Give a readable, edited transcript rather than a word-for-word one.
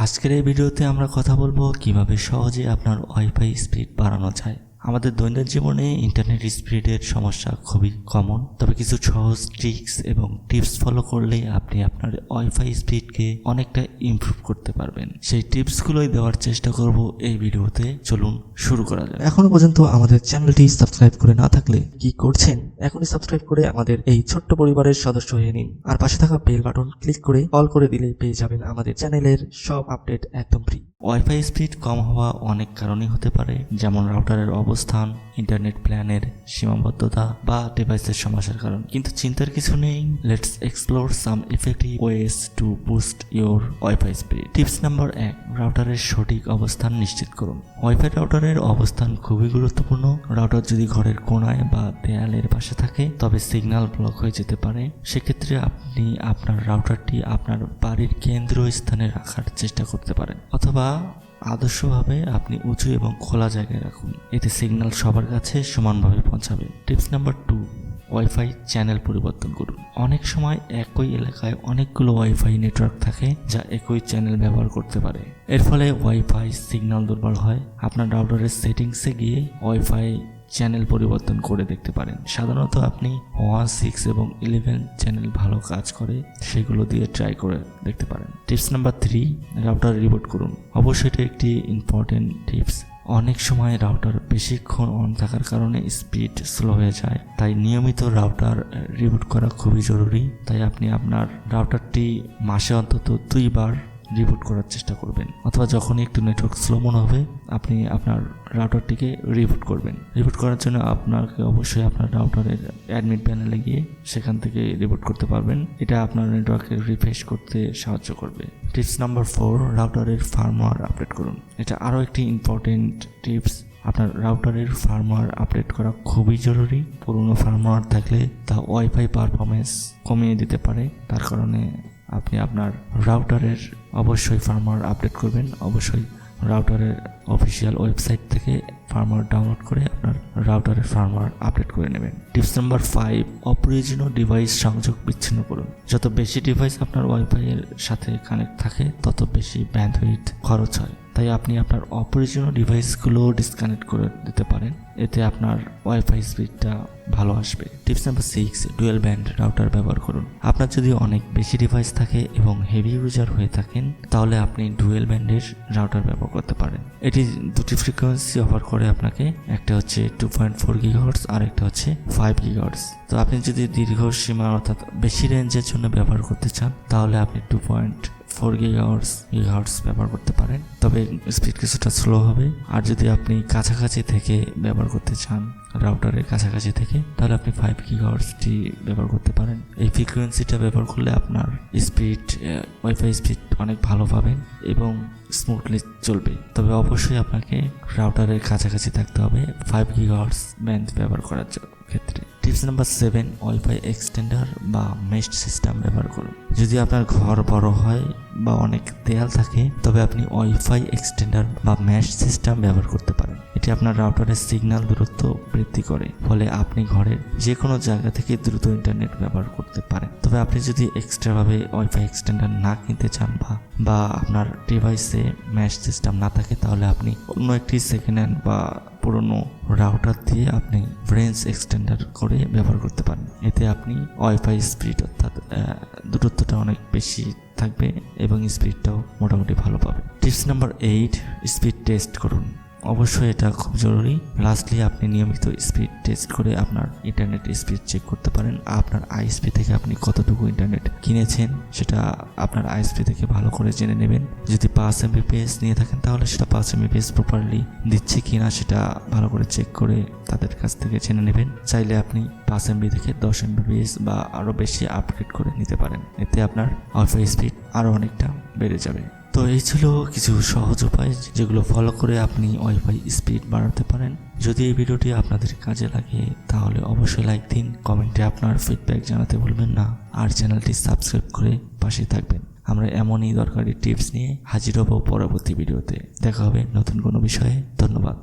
আজকের এই ভিডিওতে আমরা কথা বলবো কিভাবে সহজে আপনার ওয়াইফাই স্পিড বাড়ানো যায়। আমাদের দৈনন্দিন জীবনে ইন্টারনেট স্পিডের সমস্যা খুবই কমন, তবে কিছু সহজ ট্রিক্স এবং টিপস ফলো করলে আপনি আপনার ওয়াইফাই স্পিডকে অনেকটা ইমপ্রুভ করতে পারবেন। সেই টিপসগুলোই দেওয়ার চেষ্টা করব এই ভিডিওতে। চলুন শুরু করা যাক। এখনো পর্যন্ত আমাদের চ্যানেলটি সাবস্ক্রাইব করে না থাকলে কি করছেন, এখনই সাবস্ক্রাইব করে আমাদের এই ছোট্ট পরিবারের সদস্য হয়ে নিন। আর পাশে থাকা বেল বাটন ক্লিক করে অল করে দিলেই পেয়ে যাবেন আমাদের চ্যানেলের সব আপডেট একদম ফ্রি। ওয়াইফাই স্পিড কম হওয়া অনেক কারণই হতে পারে, যেমন রাউটারের অবস্থান, ইন্টারনেট প্ল্যানের সীমাবদ্ধতা বা ডিভাইসের সমস্যার কারণ। কিন্তু চিন্তার কিছু নেই, let's explore some effective ways to boost your wifi speed. Tips number 1, রাউটারের সঠিক অবস্থান নিশ্চিত করুন। ওয়াইফাই রাউটারের অবস্থান খুবই গুরুত্বপূর্ণ। রাউটার যদি ঘরের কোণায় বা দেয়ালের পাশে থাকে তবে সিগন্যাল ব্লক হয়ে যেতে পারে। সেক্ষেত্রে আপনি আপনার রাউটারটি আপনার বাড়ির কেন্দ্রীয় স্থানে রাখার চেষ্টা করতে পারেন, অথবা আদর্শভাবে আপনি উঁচু এবং খোলা জায়গায় রাখুন। এতে সিগন্যাল সবার কাছে সমানভাবে পৌঁছাবে। টিপস নাম্বার 2, ওয়াইফাই চ্যানেল পরিবর্তন করুন। অনেক সময় একই এলাকায় অনেকগুলো ওয়াইফাই নেটওয়ার্ক থাকে যা একই চ্যানেল ব্যবহার করতে পারে। এর ফলে ওয়াইফাই সিগন্যাল দুর্বল হয়। আপনার রাউটারের সেটিংসে গিয়ে ওয়াইফাই চ্যানেল পরিবর্তন করে দেখতে পারেন। সাধারণত আপনি 1, 6 এবং 11 চ্যানেল ভালো কাজ করে, সেগুলো দিয়ে ট্রাই করে দেখতে পারেন। টিপস নাম্বার 3, রাউটার রিবুট করুন। অবশ্যই এটা একটি ইম্পর্টেন্ট টিপস। অনেক সময় রাউটার বেশিক্ষণ অন থাকার কারণে স্পিড স্লো হয়ে যায়, তাই নিয়মিত রাউটার রিবুট করা খুবই জরুরি। তাই আপনি আপনার রাউটারটি মাসে অন্তত 2 বার রিবুট করার চেষ্টা করবেন, অথবা যখনই একটু নেটওয়ার্ক স্লো মনে হবে আপনি আপনার রাউটারটিকে রিবুট করবেন। রিবুট করার জন্য আপনাকে অবশ্যই আপনার রাউটারের অ্যাডমিন প্যানেলে গিয়ে সেখান থেকে রিবুট করতে পারবেন। এটা আপনার নেটওয়ার্কে রিফ্রেশ করতে সাহায্য করবে। টিপস নাম্বার 4, রাউটারের ফার্মওয়্যার আপডেট করুন। এটা আরও একটি ইম্পর্টেন্ট টিপস। আপনার রাউটারের ফার্মওয়্যার আপডেট করা খুবই জরুরি। পুরনো ফার্মওয়্যার থাকলে তা ওয়াইফাই পারফরমেন্স কমিয়ে দিতে পারে। তার কারণে আপনি আপনার রাউটারের অবশ্যই ফার্মওয়্যার আপডেট করবেন। অবশ্যই রাউটারের অফিসিয়াল ওয়েবসাইট থেকে ফার্মওয়্যার ডাউনলোড করে আপনার রাউটারের ফার্মওয়্যার আপডেট করে নেবেন। টিপস নাম্বার 5, অপ্রয়োজনীয় ডিভাইস সংযোগ বিচ্ছিন্ন করুন। যত বেশি ডিভাইস আপনার ওয়াইফাই এর সাথে কানেক্ট থাকে তত বেশি ব্যান্ডউইথ খরচ হয়। তাই আপনি আপনার অপ্রয়োজনীয় ডিভাইসগুলো ডিসকানেক্ট করে দিতে পারেন। এতে আপনার ওয়াইফাই স্পিডটা ভালো আসবে। Tips number 6, dual band router ব্যবহার করুন। আপনার যদি অনেক বেশি ডিভাইস থাকে এবং হেভি ইউজার হয়ে থাকেন তাহলে আপনি ডুয়েল ব্যান্ডের রাউটার ব্যবহার করতে পারেন। এটি দুটি ফ্রিকোয়েন্সি অফার করে আপনাকে, একটা হচ্ছে 2.4 GHz আর একটা হচ্ছে 5 GHz। তো আপনি যদি দীর্ঘ সীমা অর্থাৎ বেশি রেঞ্জের জন্য ব্যবহার করতে চান তাহলে আপনি 2.4 GHz ব্যবহার করতে পারেন, তবে স্পিড কিছুটা স্লো হবে। আর যদি আপনি কাছাকাছি থেকে ব্যবহার করতে চান, রাউটারের কাছাকাছি থেকে, তাহলে আপনি 5 GHz ব্যবহার করতে পারেন। এই ফ্রিকোয়েন্সিটা ব্যবহার করলে আপনার স্পিড, ওয়াইফাই স্পিড অনেক ভালো পাবেন এবং স্মুথলি চলবে। তবে অবশ্যই আপনাকে রাউটারের কাছাকাছি থাকতে হবে 5 GHz ব্যান্ড ব্যবহার করার ক্ষেত্রে। টিপস নাম্বার 7, ওয়াইফাই এক্সটেন্ডার বা মেশ সিস্টেম ব্যবহার করুন। যদি আপনার ঘর বড় হয় বা অনেক দেয়াল থাকে তবে আপনি ওয়াইফাই এক্সটেন্ডার বা মেশ সিস্টেম ব্যবহার করতে পারেন। এটি আপনার রাউটারের সিগন্যাল দূরত্ব বৃদ্ধি করে, ফলে আপনি ঘরের যে কোনো জায়গা থেকে দ্রুত ইন্টারনেট ব্যবহার করতে পারেন। তবে আপনি যদি এক্সট্রাভাবে ওয়াইফাই এক্সটেন্ডার না কিনতে চান বা আপনার ডিভাইসে মেশ সিস্টেম না থাকে তাহলে আপনি অন্য একটি সেকেন্ড হ্যান্ড বা পুরনো রাউটার দিয়ে আপনি রেঞ্জ এক্সটেন্ডার করে ব্যবহার করতে পারেন। এতে আপনি ওয়াইফাই স্পিড অর্থাৎ দূরত্বটা অনেক বেশি থাকবে এবং স্পিডটাও মোটামুটি ভালো পাবে। টিপস নাম্বার 8, স্পিড টেস্ট করুন। অবশ্যই এটা খুব জরুরি। লাস্টলি আপনি নিয়মিত স্পিড টেস্ট করে আপনার ইন্টারনেট স্পিড চেক করতে পারেন। আপনার আইএসপি থেকে আপনি কতটুকু ইন্টারনেট কিনেছেন সেটা আপনার আইএসপি থেকে ভালো করে জেনে নেবেন। যদি 5 Mbps নিয়ে থাকেন তাহলে সেটা 5 Mbps প্রপারলি দিচ্ছে কিনা সেটা ভালো করে চেক করে তাদের কাছ থেকে জেনে নেবেন। চাইলে আপনি 5 MB থেকে 10 Mbps বা আরও বেশি আপগ্রেড করে নিতে পারেন। এতে আপনার ওয়াইফাই স্পিড আরও অনেকটা বেড়ে যাবে। তো এই ছিল কিছু সহজ উপায় যেগুলো ফলো করে আপনি ওয়াইফাই স্পিড বাড়াতে পারেন। যদি এই ভিডিওটি আপনাদের কাজে লাগে তাহলে অবশ্যই লাইক দিন, কমেন্টে আপনার ফিডব্যাক জানাতে ভুলবেন না, আর চ্যানেলটি সাবস্ক্রাইব করে পাশে থাকবেন। আমরা এমনই দরকারি টিপস নিয়ে হাজির হব পরবর্তী ভিডিওতে। দেখা হবে নতুন কোনো বিষয়ে। ধন্যবাদ।